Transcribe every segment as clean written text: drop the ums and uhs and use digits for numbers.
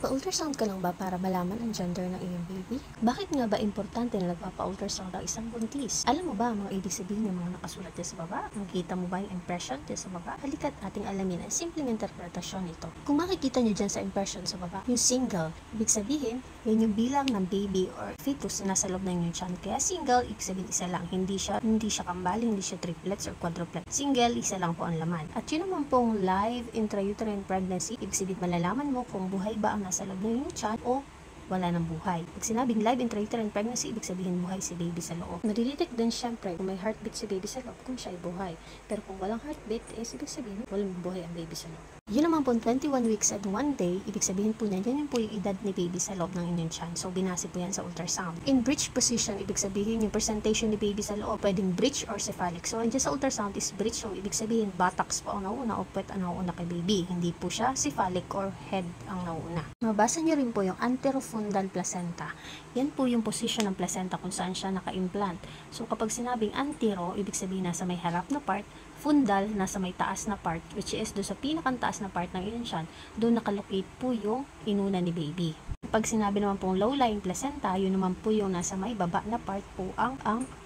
Nagpa-ultrasound ka lang ba para malaman ang gender ng iyong baby? Bakit nga ba importante na nagpapa-ultrasound ang isang buntis? Alam mo ba ang mga ibig sabihin ng mga nakasulat dyan sa baba? Nakikita mo ba yung impression dyan sa baba? Halika't ating alamin ang simpleng interpretasyon nito. Kung makikita nyo dyan sa impression sa baba, yung single, ibig sabihin, yun yung bilang ng baby or fetus na nasa loob ng inyong tiyan. Kaya single, ibig sabihin isa lang. Hindi siya kambal, hindi siya triplets or quadruplets. Single, isa lang po ang laman. At yun naman pong live intrauterine pregnancy, ibig sabihin malalaman mo kung buhay ba ang nasa loob ng iyong tiyan o wala ng buhay. Pag sinabing live intrauterine pregnancy, ibig sabihin buhay si baby sa loob. Nadidetect din syempre kung may heartbeat si baby sa loob kung siya ay buhay. Pero kung walang heartbeat, ibig sabihin walang buhay ang baby sa loob. Yun naman po 21 weeks and 1 day, ibig sabihin po niyan, yan po yung edad ni baby sa loob ng inyong tiyan. So, binase po yan sa ultrasound. In breech position, ibig sabihin yung presentation ni baby sa loob, pwedeng breech or cephalic. So, andyan sa ultrasound is breech. So, ibig sabihin, buttocks po ang nauna o puwet ang nauna kay baby. Hindi po siya cephalic or head ang nauna. Mabasa niyo rin po yung anterofundal placenta. Yan po yung position ng placenta kung saan siya naka-implant. So, kapag sinabing antero, ibig sabihin nasa may harap na part, fundal, nasa may taas na part, which is doon sa pinakantaas na part ng inyong tiyan, doon nakalocate po yung inuna ni baby. Pag sinabi naman pong low-lying placenta, yun naman po yung nasa may baba na part po ang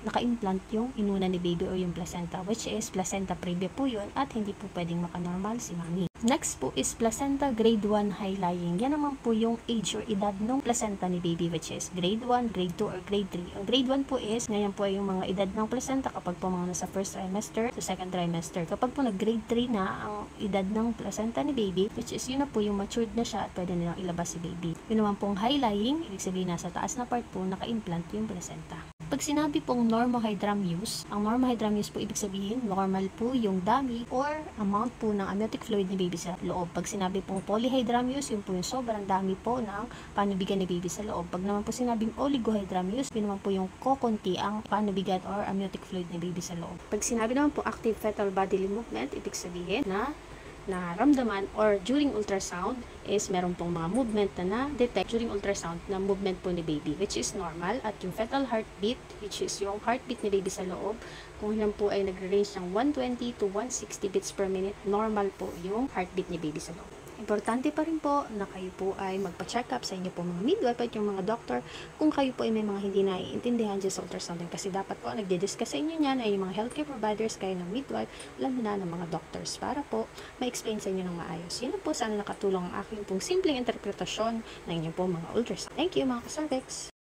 naka-implant yung inuna ni baby o yung placenta, which is placenta previa po yun at hindi po pwedeng makanormal si mami. Next po is placenta grade 1 high-lying. Yan naman po yung age or edad ng placenta ni baby, which is grade 1, grade 2, or grade 3. Ang grade 1 po is, ngayon po ay yung mga edad ng placenta kapag po mga nasa first trimester to second trimester. Kapag po nag-grade 3 na ang edad ng placenta ni baby, which is yun na po yung matured na siya at pwede nilang ilabas si baby. Yun naman pong high-lying, ibig sabihin nasa taas na part po, naka-implant yung placenta. Pag sinabi pong normohydramnios, ang normohydramnios po ibig sabihin normal po yung dami or amount po ng amniotic fluid ni baby sa loob. Pag sinabi pong polyhydramnios, yun po yung sobrang dami po ng panubigan ni baby sa loob. Pag naman po sinabing oligohydramnios, yun naman po yung kokonti ang panubigan or amniotic fluid ni baby sa loob. Pag sinabi naman po active fetal bodily movement, ibig sabihin na naramdaman or during ultrasound is meron pong mga movement na na-detect during ultrasound na movement po ni baby, which is normal. At yung fetal heartbeat, which is yung heartbeat ni baby sa loob, kung yan po ay nagre-range ng 120 to 160 beats per minute, normal po yung heartbeat ni baby sa loob. Importante pa rin po na kayo po ay magpa-check up sa inyo po mga midwife at yung mga doctor kung kayo po ay may mga hindi naiintindihan dyan sa ultrasound. Kasi dapat po nagdi-discuss sa inyo niyan ay yung mga healthcare providers, kayo ng midwife, alam na ng mga doctors para po ma-explain sa inyo ng maayos. Yun na po, sana nakatulong ang aking pong simpleng interpretasyon ng inyo po mga ultrasound. Thank you mga ka-cervix!